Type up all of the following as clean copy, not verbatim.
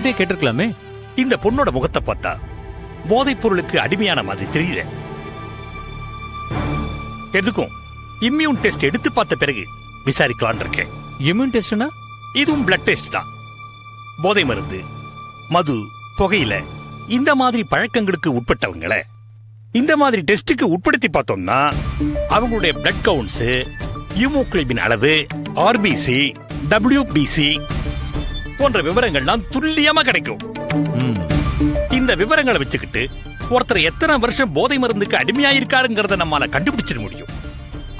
கிட்டே கேட்டிருக்கலாமே. இந்த பொண்ணோட முகத்தை பார்த்தா போதைப் பொருளுக்கு அடிமையான மாதிரி தெரியல. எதுக்கும் இம்யூன் டெஸ்ட் எடுத்து பார்த்த பிறகு விசாரிக்கலான் இருக்கேன். இம்யூன் டெஸ்ட்னா? இதுவும் பிளட் டெஸ்ட் தான். போதை மருந்து, மது, புகையில இந்த மாதிரி பழக்கங்களுக்கு உட்பட்டவங்களை இந்த மாதிரி டெஸ்டுக்கு உட்படுத்தி பார்த்தோம்னா அவங்களுடைய பிளட் கவுண்ட்ஸ், ஹீமோகுளோபின் அளவு, ஆர்பிசி, டபிள்யூபிசி போன்ற விவரங்கள்லாம் துல்லியமா கிடைக்கும். இந்த விவரங்களை வச்சுக்கிட்டு ஒருத்தர் எத்தனை வருஷம் போதை மருந்துக்கு அடிமையாயிருக்காருங்கிறத நம்மால கண்டுபிடிச்சிட முடியும்.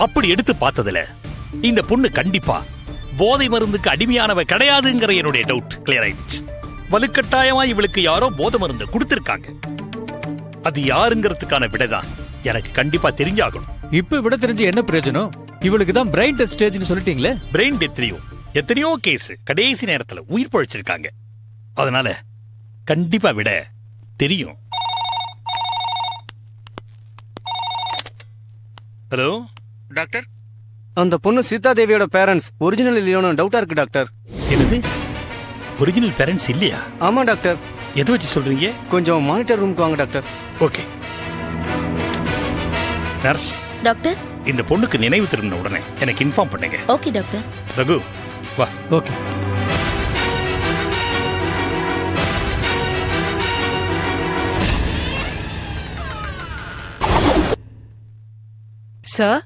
அப்படி எடுத்து பார்த்ததுல இந்த பொண்ணு கண்டிப்பா போதை மருந்துக்கு அடிமையானவ கிடையாதுங்கிற என்னுடைய டவுட் கிளியர் ஆயிடுச்சு. வலுக்கட்டாயமா இவளுக்கு யாரோ போதை மருந்து கொடுத்திருக்காங்க. அது யாருங்கிறதுக்கான விடைதான் எனக்கு கண்டிப்பா தெரிஞ்சாகணும். இப்ப விட தெரிஞ்சு என்ன பிரயோஜனம்? இவளுக்கு தான் பிரெயின் டெத் ஸ்டேஜ்னு சொல்லிட்டீங்களே. பிரெயின் டெத்லயும் எத்தனையோ கேஸ் கடைசி நேரத்துல உயிர் பழிச்சிருக்காங்க. அதனால கண்டிப்பா விட தெரியும். ஹலோ டாக்டர், அந்த பொண்ணு சீதா தேவியோட பேரண்ட்ஸ் ஒரிஜினல் இல்லையோன்னு டவுட்டா இருக்கு டாக்டர். என்னது? ஒரிஜினல் பேரண்ட்ஸ் இல்லையா? ஆமா டாக்டர். எதை வச்சு சொல்றீங்க? கொஞ்சம் மானிட்டர் ரூமுக்கு வாங்க டாக்டர். ஓகே. நர்ஸ் டாக்டர், இந்த பொண்ணுக்கு நினைவு திரும்பின உடனே எனக்கு இன்ஃபார்ம் பண்ணுங்க. Okay doctor. ரகு வா. Okay. Sir,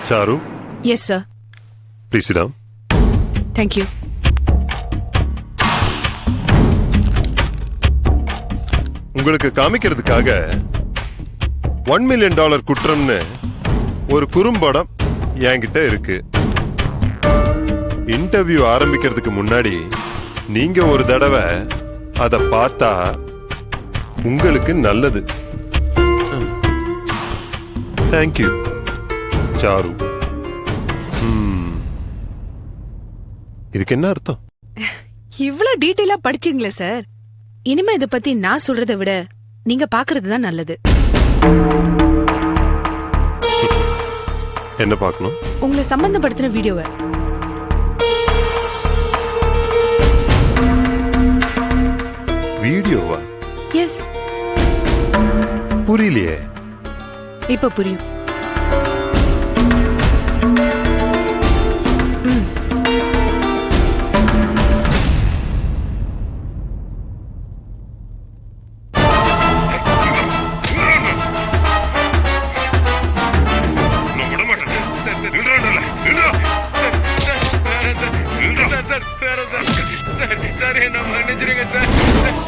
Charu, yes sir. please sit down. Thank you. உங்களுக்கு காமிக்கிறதுக்காக $1 million குற்றம்னு ஒரு குறும்படம் என்கிட்ட இருக்கு. இன்டர்வியூ ஆரம்பிக்கிறதுக்கு முன்னாடி நீங்க ஒரு தடவை அத பார்த்தா உங்களுக்கு நல்லது. Thank you sir. இதுக்கு என்ன அர்த்தம்? இவ்வளவு டீடைலா படிச்சீங்களே சார். இனிமே இத பத்தி நான் சொல்றதை விட நீங்க பாக்குறது தான் நல்லது. என்ன பார்க்கணும்? உங்களை சம்பந்தப்படுத்தின வீடியோவை. வீடியோவா? எஸ். புரியலையே. இப்ப புரியும்.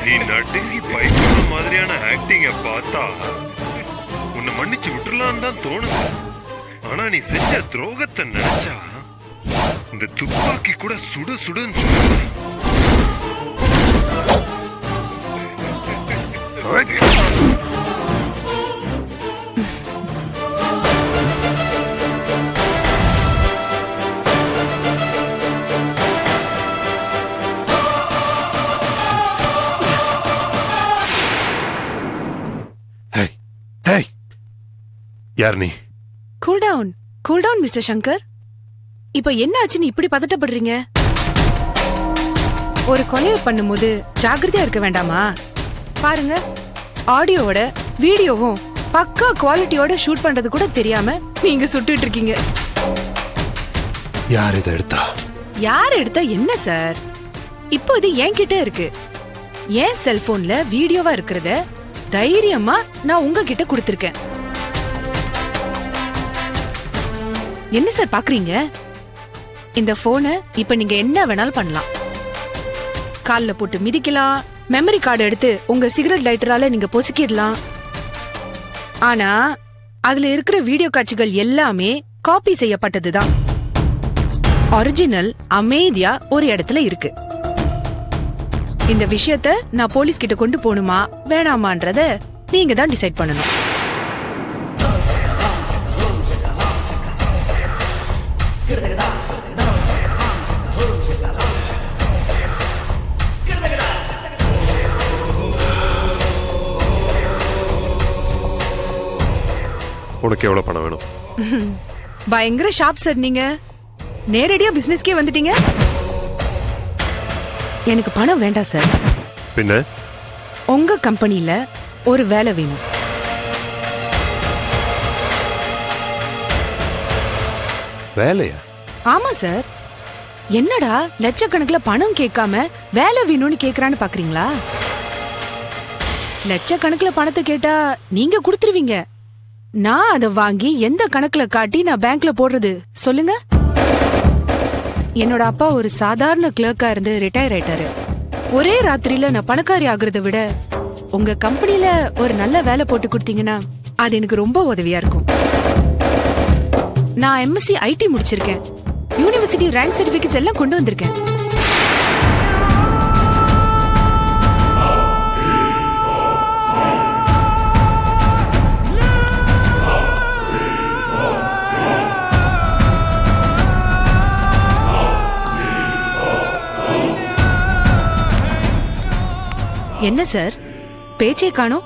நீ நடுங்கி பயப்படுற மாதிரியான ஆக்டிங்க பார்த்தா உன்னை மன்னிச்சு விட்டுறலான்னு தான் தோணுது. ஆனா நீ செஞ்ச துரோகத்தை நினைச்சா இந்த துப்பாக்கி கூட சுடு சுடுன்னு சுடுது. யார் நீ? Cool down mister Shankar. இப்ப என்ன ஆச்சுன்னு இப்படி பதட்டப்படுறீங்க? ஒரு கொலையை பண்ணும்போது ஜாக்கிரதையா இருக்க வேண்டாமா? பாருங்க, ஆடியோவோட வீடியோவும் பக்கா குவாலிட்டியோட ஷூட் பண்றது கூட தெரியாம நீங்க சுட்டுட்டு இருக்கீங்க. யார் இதை எடுத்தா? யார் எடுத்தா என்ன சார்? இப்போ இது என்கிட்ட இருக்கு. என் செல்போன்ல வீடியோவா இருக்கிறத தைரியமா நான் உங்ககிட்ட கொடுத்திருக்கேன். என்ன சார் பாக்குறீங்க? இந்த போனை இப்ப நீங்க என்ன வேணாலும் பண்ணலாம். கால்ல போட்டு மிதிக்கலாம், மெமரி கார்டு எடுத்து உங்க சிகரெட் லைட்டரால நீங்க பொசுக்கிடலாம். ஆனா அதுல இருக்கிற வீடியோ காட்சிகள் எல்லாமே காப்பி செய்யப்பட்டதுதான். ஒரிஜினல் அமைதியா ஒரு இடத்துல இருக்கு. இந்த விஷயத்த நான் போலீஸ் கிட்ட கொண்டு போகணுமா வேணாமான்றத நீங்க தான் டிசைட் பண்ணணும். உனக்கு எவ்வளவு பணம் வேணும்? பயங்கர ஷார்ப் சார் நீங்க. நேரடியா பிசினஸ்க்கே வந்துட்டீங்க. எனக்கு பணம் வேண்டாம் சார். பின்ன உங்க கம்பெனில ஒரு வேலை வேணும். வேலையா? ஆமா சார். என்னடா லட்சக்கணக்குல பணம் கேட்காம வேலை வேணும்னு கேக்குறான்னு பாக்குறீங்களா? லட்சக்கணக்குல பணத்தை கேட்டா நீங்க கொடுத்துருவீங்க. நான் அதை வாங்கி எந்த கணக்குல காட்டி நான் பேங்க்ல போடுறது சொல்லுங்க? என்னோட அப்பா ஒரு சாதாரண கிளர்க்கா இருந்து ரிட்டையர் ஆயிட்டாரு. ஒரே ராத்திரியில நான் பணக்காரி ஆகுறத விட உங்க கம்பெனில ஒரு நல்ல வேலை போட்டு கொடுத்தீங்கன்னா அது எனக்கு ரொம்ப உதவியா இருக்கும். நான் எம்எஸ்சி ஐடி முடிச்சிருக்கேன். யூனிவர்சிட்டி ரேங்க் சர்டிபிகேட்ஸ் எல்லாம் கொண்டு வந்திருக்கேன். என்ன சார் பேச்சே காணோம்?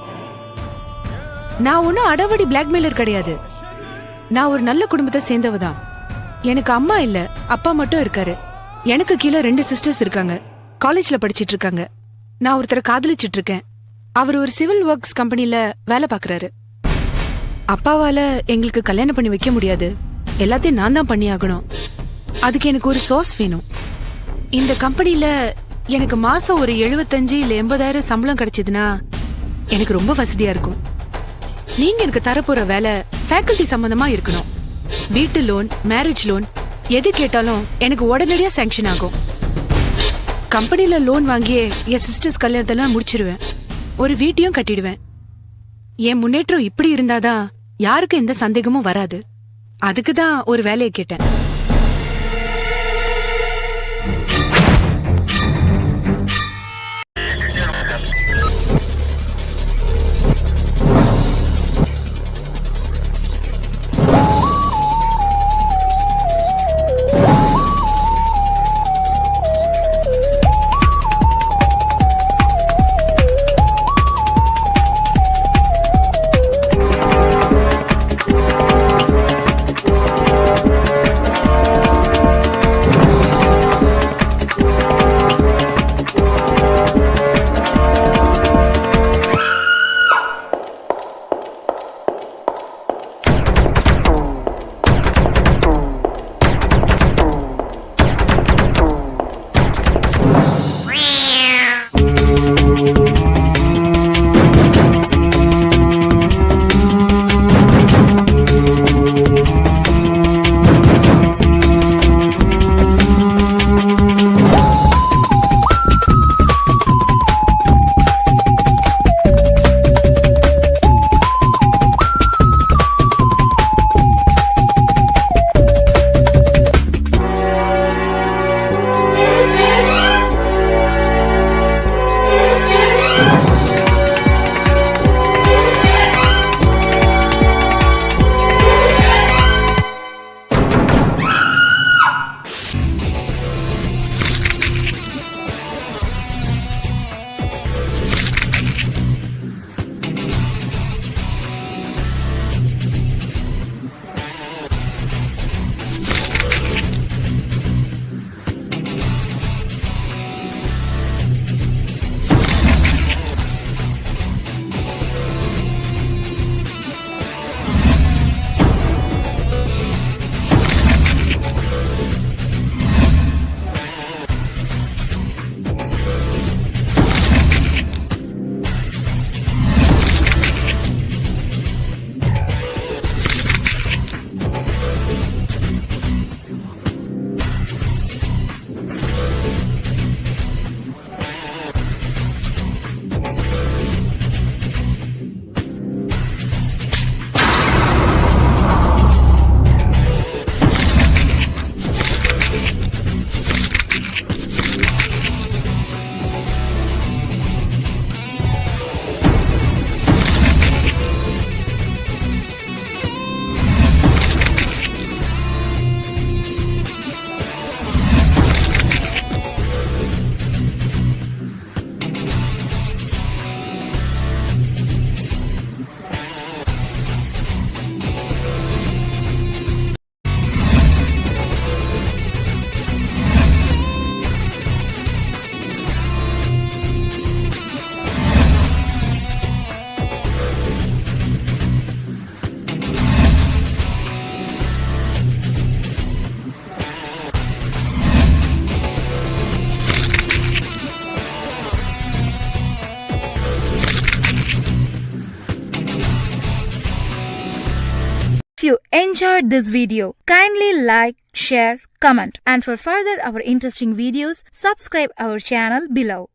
நான் ஒன்னும் அடவடி பிளாக்மெயிலர் கிடையாது. நான் ஒரு நல்ல குடும்பத்தை சேர்ந்தவதான். எனக்கு அம்மா இல்ல, அப்பா மட்டும் இருக்காரு. எனக்கு கீழே 2 சிஸ்டர்ஸ் இருக்காங்க. காலேஜ்ல படிச்சிட்டு இருக்காங்க. நான் ஒருத்தரை காதலிச்சிட்டு இருக்கேன். அவர் ஒரு சிவில் ஒர்க்ஸ் கம்பெனில வேலை பாக்குறாரு. அப்பாவால எங்களுக்கு கல்யாணம் பண்ணி வைக்க முடியாது. எல்லாத்தையும் நான் தான் பண்ணி ஆகணும். அதுக்கு எனக்கு ஒரு சோர்ஸ் வேணும். இந்த கம்பெனில எனக்கு மாசம் ஒரு 75 இல்ல 80,000 சம்பளம் கிடைச்சதுன்னா எனக்கு ரொம்ப வசதியா இருக்கும். நீங்க எனக்கு தரப்போற வேலை ஃபேக்கல்டி சம்பந்தமா இருக்கணும். வீட்டு லோன், மேரேஜ் லோன் எது கேட்டாலும் எனக்கு உடனடியா சாங்ஷன் ஆகும். கம்பெனில லோன் வாங்கியே என் சிஸ்டர்ஸ் கல்யாணத்தெல்லாம் முடிச்சிருவேன். ஒரு வீட்டையும் கட்டிடுவேன். என் முன்னேற்றம் இப்படி இருந்தாதான் யாருக்கும் எந்த சந்தேகமும் வராது. அதுக்குதான் ஒரு வேலையை கேட்டேன். If you enjoyed this video, kindly like, share, comment, and for further our interesting videos, subscribe our channel below.